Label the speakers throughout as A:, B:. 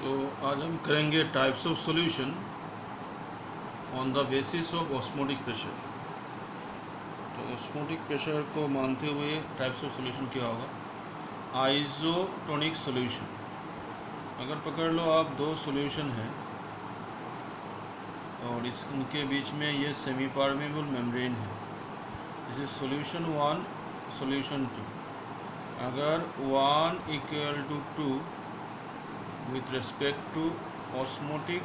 A: सो आज हम करेंगे types of solution on the basis of osmotic pressure. तो ऑस्मोटिक प्रेशर को मानते हुए टाइप्स ऑफ सॉल्यूशन क्या होगा। आइसोटोनिक सॉल्यूशन, अगर पकड़ लो आप दो सॉल्यूशन है और इनके बीच में ये सेमी परमेबल मेम्ब्रेन है। This is solution one, solution two. अगर one equal to two with respect to osmotic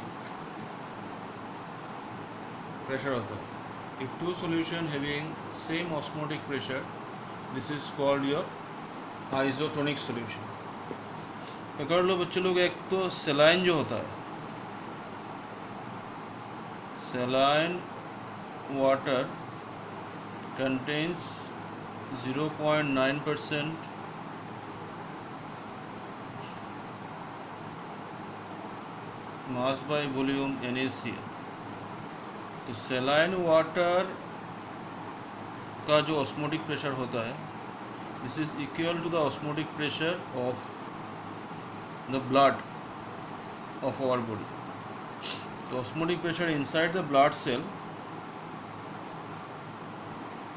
A: pressure होता है। If two solution having same osmotic pressure, this is called your isotonic solution। पकड़ लो बच्चे लोग, एक तो सेलाइन जो होता है, saline water contains 0.9% mass by volume NaCl। तो सेलाइन वाटर का जो ऑस्मोटिक प्रेशर होता है, this is equal to the osmotic pressure of the blood of our body. तो osmotic pressure inside the blood cell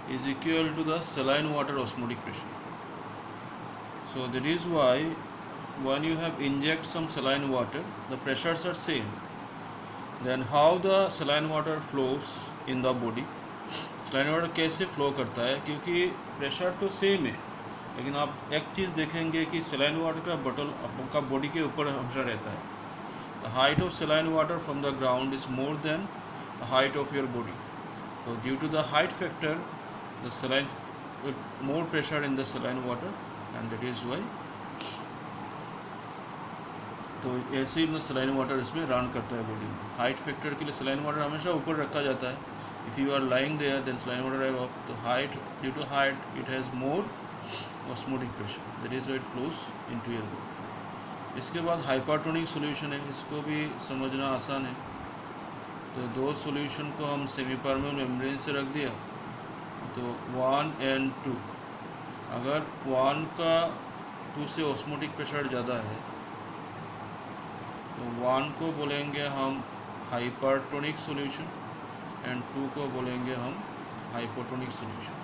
A: is equal to the saline water osmotic pressure. So that is why when you have inject some saline water, the pressures are same. Then how the saline water flows in the body? saline water कैसे flow करता है, क्योंकि pressure तो same है, लेकिन आप एक चीज़ देखेंगे कि saline water का बॉटल आपका बॉडी के ऊपर हमेशा रहता है। The height of saline water from the ground is more than the height of your body. So due to the height factor, the saline more pressure in the saline water, and that is why तो ऐसे ही saline water इसमें run करता है body में। Height factor के लिए saline water हमेशा ऊपर रखा जाता है। If you are lying there then saline water है अप। तो height, due to height it has more osmotic pressure, that is why it flows into your body. इसके बाद हाइपरटोनिक सॉल्यूशन है, इसको भी समझना आसान है। तो दो सॉल्यूशन को हम सेमी परमेबल मेम्ब्रेन से रख दिया, तो 1 and 2। अगर 1 का 2 से ऑस्मोटिक प्रेशर ज़्यादा है तो 1 को बोलेंगे हम हाइपरटोनिक सॉल्यूशन एंड 2 को बोलेंगे हम हाइपोटोनिक सॉल्यूशन।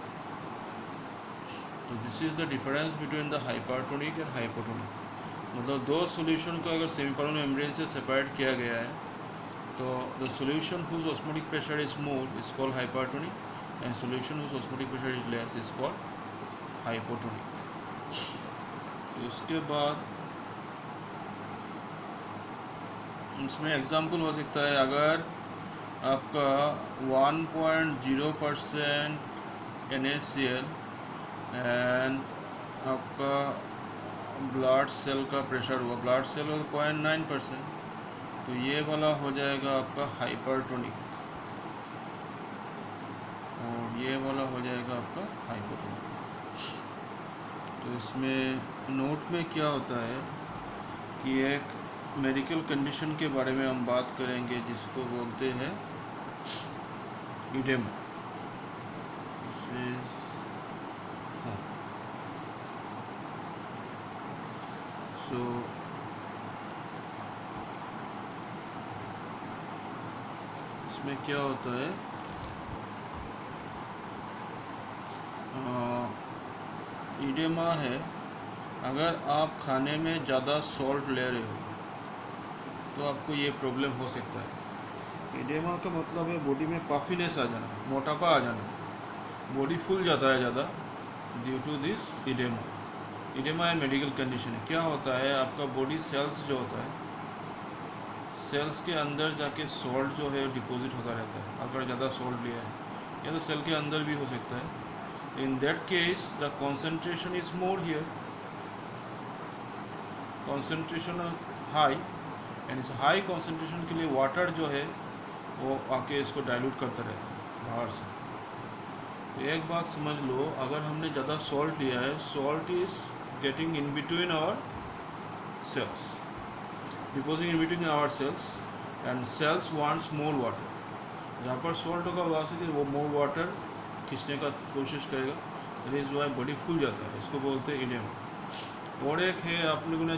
A: तो this is the difference between the hypertonic and hypotonic. मतलब दो सॉल्यूशन को अगर सेमी परमेबल मेम्ब्रेन से सेपरेट किया गया है तो the solution whose osmotic pressure is more is called hypertonic, and solution whose osmotic pressure is less is called hypotonic। तो इसके बाद इसमें एग्जांपल हो सकता है, अगर आपका 1.0% NaCl एंड आपका ब्लड सेल का प्रेशर हुआ, ब्लड सेल हो 0.9%, तो ये वाला हो जाएगा आपका हाइपरटोनिक और ये वाला हो जाएगा आपका हाइपोटोनिक। तो इसमें नोट में क्या होता है कि एक मेडिकल कंडीशन के बारे में हम बात करेंगे जिसको बोलते हैं इडेमा। सो इसमें क्या होता है, इडेमा है, अगर आप खाने में ज़्यादा सॉल्ट ले रहे हो तो आपको ये प्रॉब्लम हो सकता है। इडेमा का मतलब है बॉडी में पफिनेस आ जाना, मोटापा आ जाना, बॉडी फूल जाता है ज़्यादा ड्यू टू दिस इडेमा। इडेमा है मेडिकल कंडीशन है। क्या होता है, आपका बॉडी सेल्स जो होता है, सेल्स के अंदर जाके सॉल्ट जो है डिपॉजिट होता रहता है। अगर ज़्यादा सॉल्ट लिया है या तो सेल के अंदर भी हो सकता है। In that case the concentration is more here, concentration high, and इस high concentration के लिए वाटर जो है वो आके इसको डाइल्यूट करता रहता है बाहर से। तो एक बात समझ लो, अगर हमने ज़्यादा सॉल्ट लिया है, salt is getting in between our cells, depositing in between our cells, and cells wants more water. जहाँ पर सॉल्ट होगा वहाँ से वो मोर वाटर खींचने का कोशिश करेगा, दैट इज वाई बॉडी फूल जाता है। इसको बोलते हैं इडेमा। और एक है, आप लोगों ने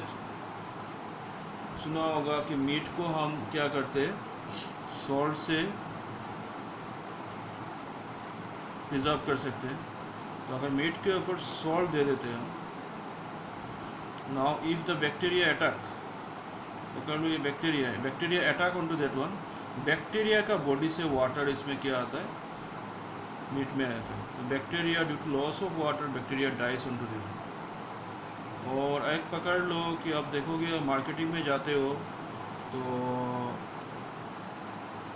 A: सुना होगा कि मीट को हम क्या करते हैं, सॉल्ट से प्रिजर्व कर सकते हैं। तो अगर मीट के ऊपर सॉल्ट दे देते हैं हम, now if the bacteria attack, पकड़ लो ये बैक्टीरिया है, bacteria attack on to that one, bacteria का बॉडी से वाटर इसमें क्या आता है, मीट में आता है। तो bacteria due to loss of water bacteria dies on to that. और एक पकड़ लो कि आप देखोगे मार्केटिंग में जाते हो तो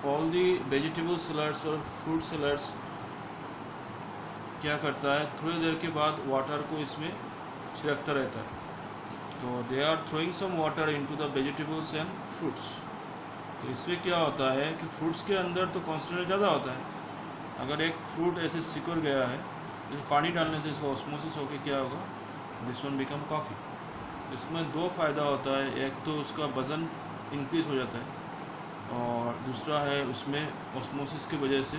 A: ऑल दी वेजिटेबल सेलर्स और फ्रूट सेलर्स क्या करता है, थोड़ी देर के बाद वाटर को इसमें छिड़कता रहता है। तो they are throwing some water into the vegetables and fruits. तो इससे क्या होता है कि फ्रूट्स के अंदर तो कॉन्सेंट्रेट ज़्यादा होता है। अगर एक फ्रूट ऐसे सिकुड़ गया है तो पानी डालने से इसका ऑस्मोसिस होकर क्या होगा, दिस वन बिकम कॉफ़ी। इसमें दो फ़ायदा होता है, एक तो उसका वज़न इंक्रीज़ हो जाता है और दूसरा है उसमें ऑस्मोसिस की वजह से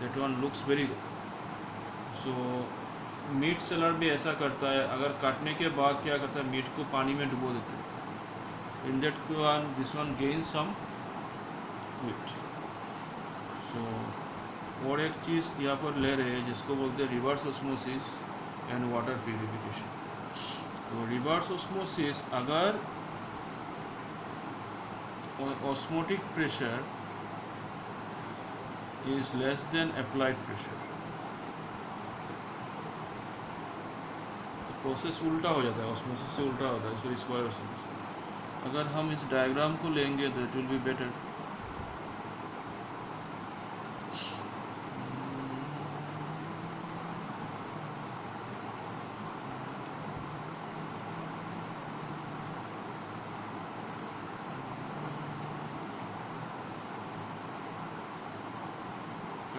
A: that one looks very good. So meat seller भी ऐसा करता है, अगर काटने के बाद क्या करता है, मीट को पानी में डुबो देता है। In that one this one gain some weight. So और एक चीज़ यहाँ पर ले रहे हैं जिसको बोलते हैं reverse osmosis and water purification. तो रिवर्स ऑस्मोसिस, अगर osmotic pressure is less than applied pressure, process उल्टा हो जाता है, ऑस्मोसिस से उल्टा होता है, सो स्क्वायर ऑस्मोसिस। अगर हम इस डायग्राम को लेंगे तो इट विल बी बेटर।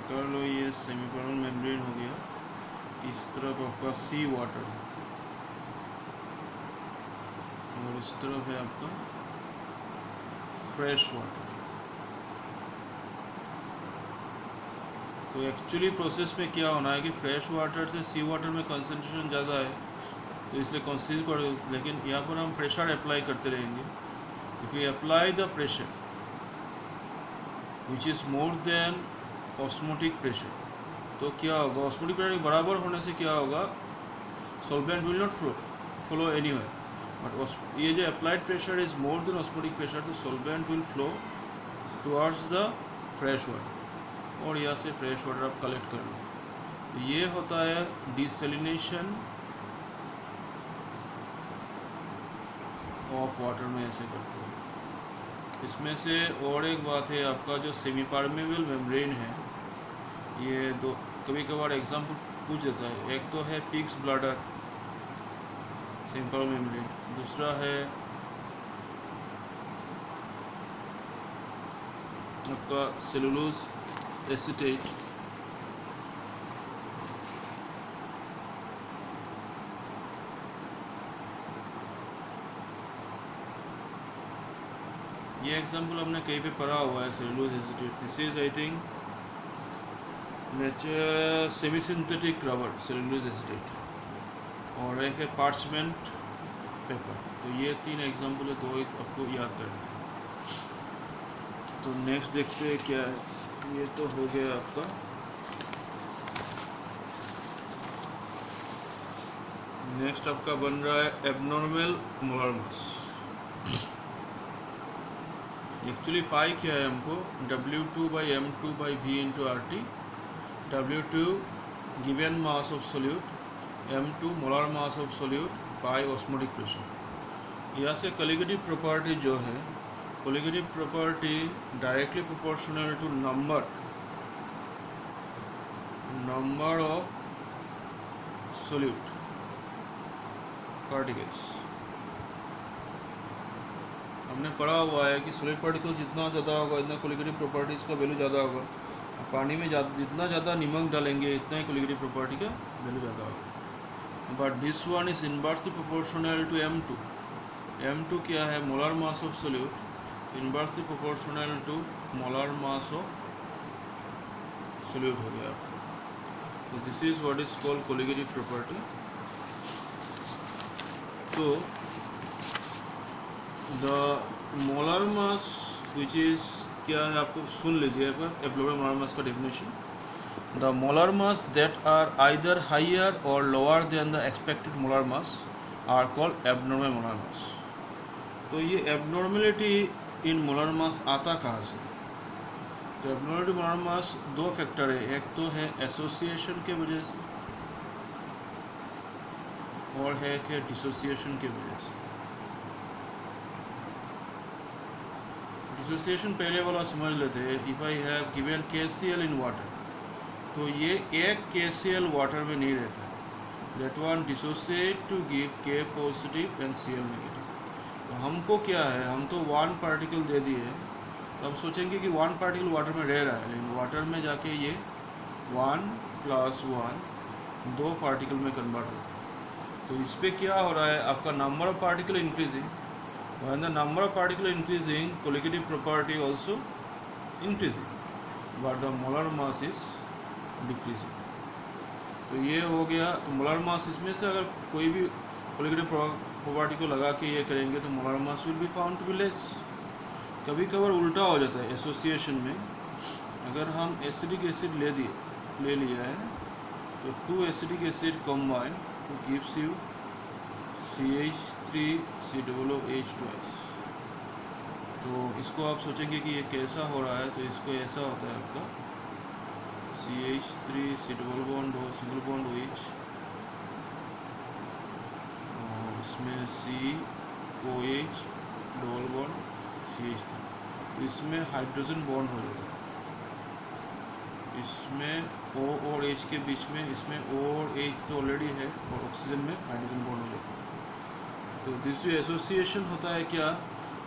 A: कर लो ये सेमीपर्मनेंट मेम्ब्रेन हो गया, इस तरफ आपका सी वाटर और इस तरफ है आपका फ्रेश वाटर। तो एक्चुअली प्रोसेस में क्या होना है कि फ्रेश वाटर से सी वाटर में कंसंट्रेशन ज़्यादा है, तो इसलिए कंसीडर करो, लेकिन यहाँ पर हम प्रेशर अप्लाई करते रहेंगे। If you apply the pressure which is more than osmotic pressure, तो क्या होगा, ऑस्मोटिक प्रेशर के बराबर होने से क्या होगा, solvent will not flow anywhere, but ये जो applied pressure is more than osmotic pressure, तो solvent will flow towards the fresh water और यहाँ से फ्रेश वाटर आप कलेक्ट कर लो। तो ये होता है डिसैलिनेशन ऑफ वाटर में ऐसे करते हैं। इसमें से और एक बात है, आपका जो सेमी परमेबल मेम्ब्रेन है, ये दो कभी कभार एग्जाम्पल पूछ देता है। एक तो है पिग्स ब्लैडर सिंपल मेम्ब्रेन, दूसरा है आपका सेलुलोज एसीटेट। ये एग्जाम्पल हमने कहीं पे पढ़ा हुआ है, cellulose acetate. This is I think nature semi synthetic rubber cellulose acetate, और एक है पार्चमेंट पेपर। तो ये तीन एग्जाम्पल है, तो एक आपको याद करना है। तो नेक्स्ट देखते हैं क्या है। ये तो हो गया आपका नेक्स्ट आपका बन रहा है abnormal molar mass. Actually pi क्या है हमको, W2/m2/v × RT, W2 given mass of solute, M2 molar mass of solute, pi osmotic pressure. यहाँ से कोलिगेटिव प्रॉपर्टी जो है, colligative property directly proportional to number of solute particles. हमने पढ़ा हुआ है कि सॉलिड पार्टिकल जितना ज़्यादा होगा इतना कोलिगेटिव प्रॉपर्टीज़ का वैल्यू ज़्यादा होगा। पानी में जितना ज़्यादा नमक डालेंगे इतना ही कोलिगेटिव प्रॉपर्टी का वैल्यू ज़्यादा होगा। But this one is inversely proportional to M2। M2 क्या है, molar mass of solute, inversely proportional to molar mass of solute हो गया। तो this is what is called colligative property. तो the molar mass which is क्या है, आपको सुन लीजिए एक बार एब्नॉर्मल मोलर मास का definition. The molar mass that are either higher or lower than the expected molar mass are called abnormal molar mass. तो ये abnormality इन molar mass आता कहाँ से? तो एब्नॉर्मलिटी मोलर मास दो फैक्टर है, एक तो है एसोसिएशन के वजह से और है कि डिसोसिएशन की वजह से। डिसोसिएशन पहले वाला समझ लेते हैं। If I have given KCl in water, तो ये एक KCl वाटर में नहीं रहता है, that one dissociate to give K positive and Cl negative. तो हमको क्या है, हम तो वन पार्टिकल दे दिए, तो हम सोचेंगे कि वन पार्टिकल वाटर में रह रहा है, लेकिन वाटर में जाके ये 1 + 1 2 पार्टिकल में कन्वर्ट होता है। तो इस पर क्या हो रहा है, आपका number of particle increasing, when the number of particle increasing, colligative property also increasing, but the molar mass is decreasing। तो ये हो गया। तो मोलर मास, इसमें से अगर कोई भी colligative प्रॉपर्टी को लगा के ये करेंगे तो molar mass will be found to be less. कभी कभार उल्टा हो जाता है एसोसिएशन में। अगर हम एसिडिक एसिड ले लिया है, तो 2 acidic acid combine gives you CH3COOH twice। तो इसको आप सोचेंगे कि ये कैसा हो रहा है, तो इसको ऐसा होता है आपका CH3 डबल बॉन्ड और सिंगल बॉन्ड OH, और इसमें COH डबल बॉन्ड CH3। तो इसमें हाइड्रोजन बॉन्ड हो जाता है, इसमें O और H के बीच में, इसमें O और H तो ऑलरेडी है और ऑक्सीजन में हाइड्रोजन बॉन्ड हो जाता है। तो दिस जो एसोसिएशन होता है क्या,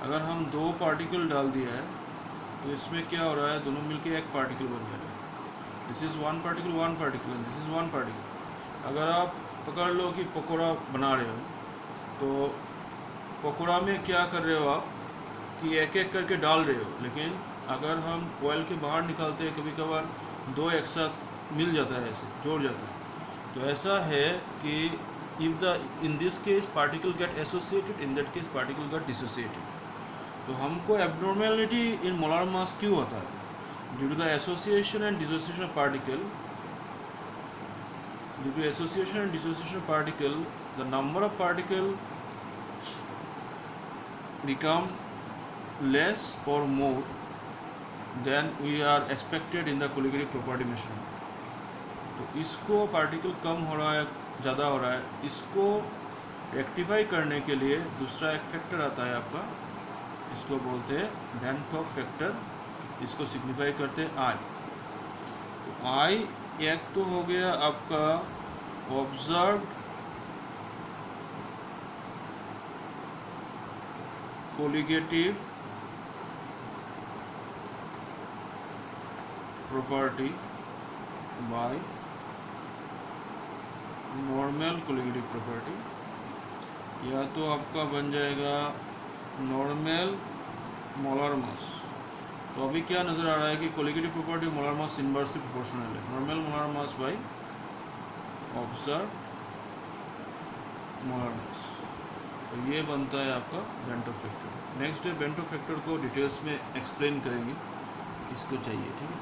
A: अगर हम 2 पार्टिकल डाल दिया है तो इसमें क्या हो रहा है, दोनों मिलके एक पार्टिकल बन जाएगा। This is 1 particle 1 particle and this is 1 particle. अगर आप पकड़ लो कि पकौड़ा बना रहे हो, तो पकौड़ा में क्या कर रहे हो आप कि एक एक करके डाल रहे हो, लेकिन अगर हम ऑयल के बाहर निकालते हैं, कभी कभार 2 एक साथ मिल जाता है, ऐसे जोड़ जाता है। तो ऐसा है कि in this case particle get associated, in that case particle get dissociated। तो हमको abnormality in molar mass क्यों होता है? Due to the association and dissociation of particle, due to association and dissociation of particle, the number of particle become less or more than we are expected in the colligative property measurement। तो इसको particle कम हो रहा है, ज़्यादा हो रहा है, इसको रेक्टिफाई करने के लिए दूसरा एक फैक्टर आता है आपका, इसको बोलते हैं वैन टॉप फैक्टर, इसको सिग्निफाई करते हैं I। तो I एक तो हो गया आपका observed colligative property by normal colligative property, या तो आपका बन जाएगा नॉर्मल मोलर मास। तो अभी क्या नज़र आ रहा है कि colligative property molar mass inversely proportional है, normal molar mass by observe molar mass. तो ये बनता है आपका बेंटो फैक्टर। नेक्स्ट डे बेंटो फैक्टर को डिटेल्स में एक्सप्लेन करेंगे, इसको चाहिए, ठीक है।